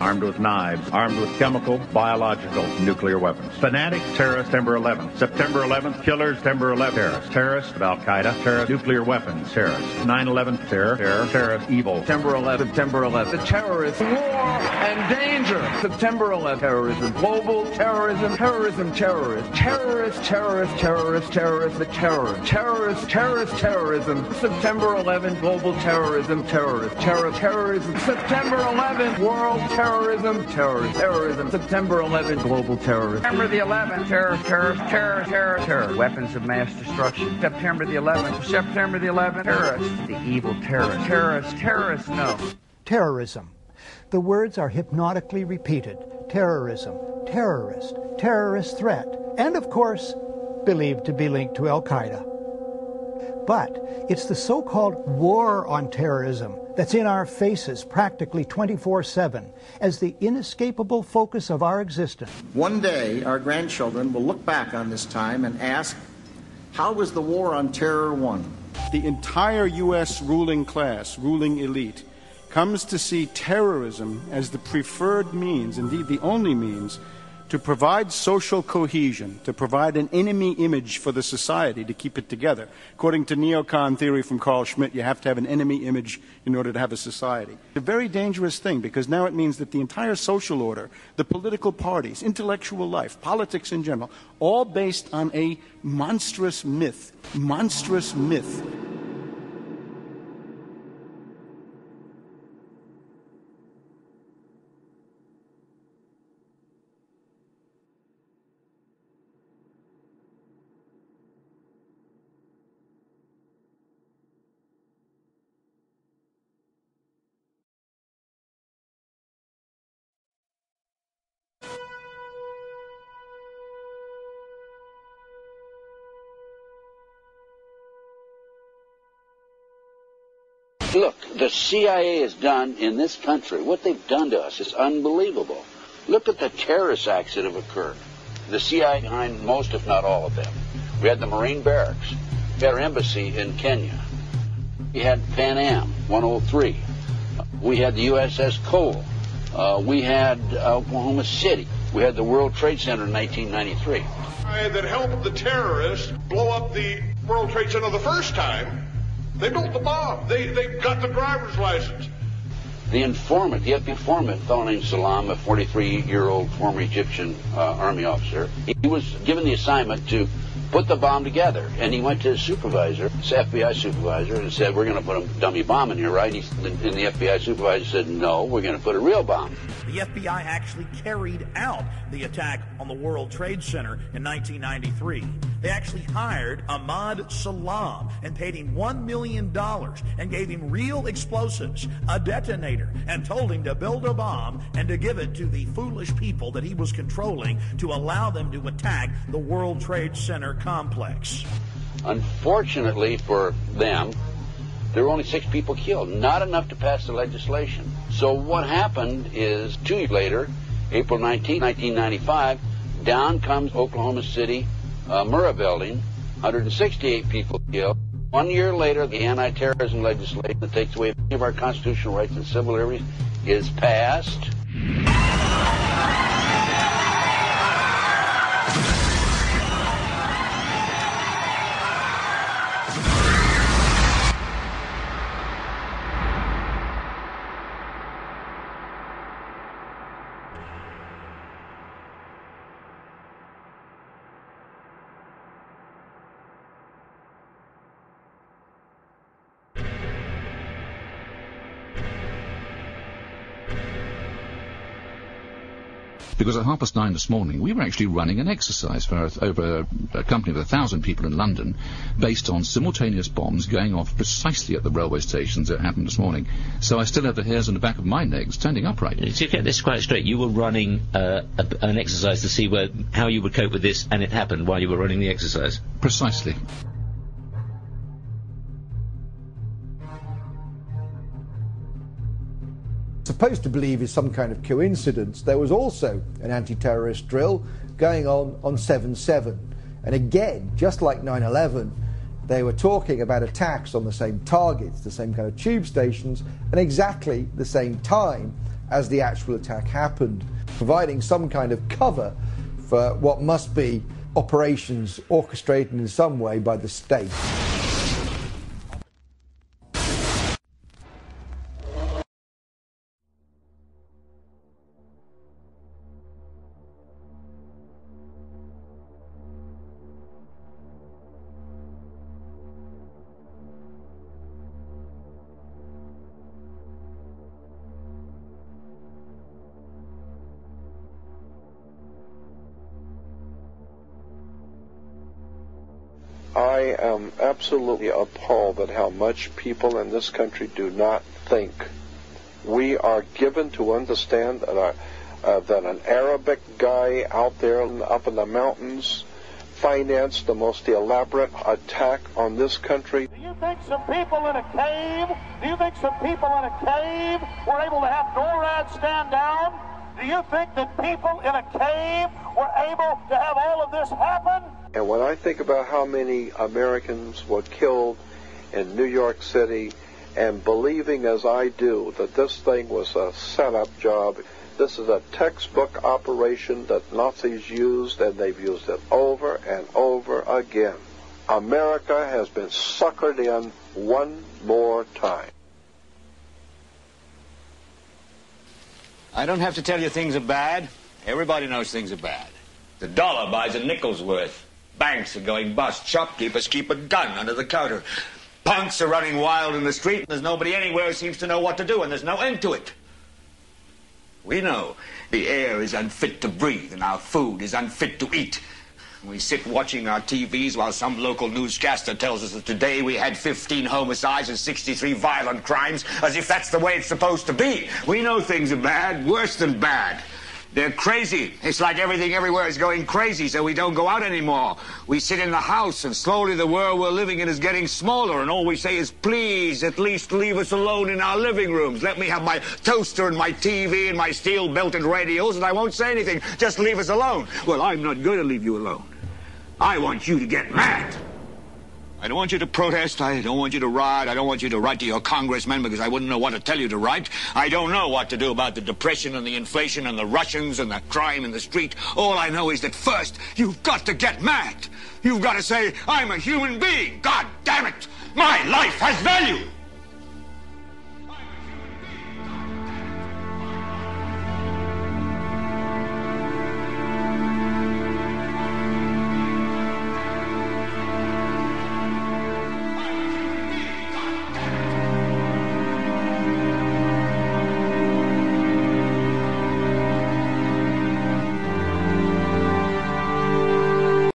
armed with knives, armed with chemical, biological, nuclear weapons. Fanatic terrorist, September 11th. September 11th, killers, September 11th, terrorists. Terrorists of Al-Qaeda, terrorists, nuclear weapons, terrorists. 9/11, terror, terrorist, evil. September 11th, September 11th. The terrorists, war and danger. September 11th, terrorism, global terrorism, terrorism, terrorists. Terrorists, terrorists, terrorists, terrorists, the terror. Terrorists, terrorists, terrorism. September 11th, global terrorism, terrorists. Terrorism. September 11th, world terrorism, terrorism. September 11th, global terrorism. September the 11th, terror. Weapons of mass destruction. September the 11th, terrorists. The evil terrorists, no. Terrorism. The words are hypnotically repeated. Terrorism, terrorist, terrorist threat, and of course, believed to be linked to Al-Qaeda. But it's the so-called war on terrorism that's in our faces practically 24/7 as the inescapable focus of our existence. One day, our grandchildren will look back on this time and ask, how was the war on terror won? The entire U.S. ruling class, ruling elite, comes to see terrorism as the preferred means, indeed the only means, to provide social cohesion, to provide an enemy image for the society to keep it together. According to neocon theory from Carl Schmitt, you have to have an enemy image in order to have a society. It's a very dangerous thing because now it means that the entire social order, the political parties, intellectual life, politics in general, all based on a monstrous myth. Look, the CIA has done in this country, what they've done to us is unbelievable. Look at the terrorist acts that have occurred. The CIA behind most, if not all of them. We had the Marine barracks. We had our embassy in Kenya. We had Pan Am 103. We had the USS Cole. We had Oklahoma City. We had the World Trade Center in 1993. That helped the terrorists blow up the World Trade Center the first time. They built the bomb. They got the driver's license. The informant, the FBI informant, a fellow named Salam, a 43-year-old former Egyptian army officer, he was given the assignment to put the bomb together. And he went to his supervisor, his FBI supervisor, and said, we're going to put a dummy bomb in here, right? And the FBI supervisor said, no, we're going to put a real bomb. The FBI actually carried out the attack on the World Trade Center in 1993. They actually hired Ahmad Salam and paid him $1 million and gave him real explosives, a detonator, and told him to build a bomb and to give it to the foolish people that he was controlling to allow them to attack the World Trade Center complex. Unfortunately for them, there were only 6 people killed, not enough to pass the legislation. So what happened is 2 years later, April 19, 1995, down comes Oklahoma City Murrah building, 168 people killed. 1 year later, the anti-terrorism legislation that takes away many of our constitutional rights and civil liberties is passed. Because at 9:30 this morning, we were actually running an exercise for over a company of 1,000 people in London, based on simultaneous bombs going off precisely at the railway stations that happened this morning. So I still have the hairs on the back of my neck standing upright. To get this quite straight, you were running an exercise to see how you would cope with this, and it happened while you were running the exercise? Precisely. Supposed to believe is some kind of coincidence, there was also an anti-terrorist drill going on 7/7. And again, just like 9/11, they were talking about attacks on the same targets, the same kind of tube stations, and exactly the same time. as the actual attack happened, providing some kind of cover for what must be operations orchestrated in some way by the state. I am absolutely appalled at how much people in this country do not think. We are given to understand that an Arabic guy out there up in the mountains financed the most elaborate attack on this country. Do you think some people in a cave, were able to have NORAD stand down? Do you think that people in a cave were able to have all of this happen? And when I think about how many Americans were killed in New York City, and believing as I do that this thing was a setup job, this is a textbook operation that Nazis used, and they've used it over and over again. America has been suckered in one more time. I don't have to tell you things are bad. Everybody knows things are bad. The dollar buys a nickel's worth. Banks are going bust. Shopkeepers keep a gun under the counter. Punks are running wild in the street, and there's nobody anywhere who seems to know what to do, and there's no end to it. We know the air is unfit to breathe, and our food is unfit to eat. We sit watching our TVs while some local newscaster tells us that today we had 15 homicides and 63 violent crimes, as if that's the way it's supposed to be. We know things are bad, worse than bad. They're crazy. It's like everything everywhere is going crazy, so we don't go out anymore. We sit in the house, and slowly the world we're living in is getting smaller, and all we say is, please, at least leave us alone in our living rooms. Let me have my toaster and my TV and my steel-belted radios, and I won't say anything. Just leave us alone. Well, I'm not going to leave you alone. I want you to get mad. I don't want you to protest. I don't want you to riot. I don't want you to write to your congressman because I wouldn't know what to tell you to write. I don't know what to do about the depression and the inflation and the Russians and the crime in the street. All I know is that first, you've got to get mad. You've got to say, I'm a human being. God damn it. My life has value.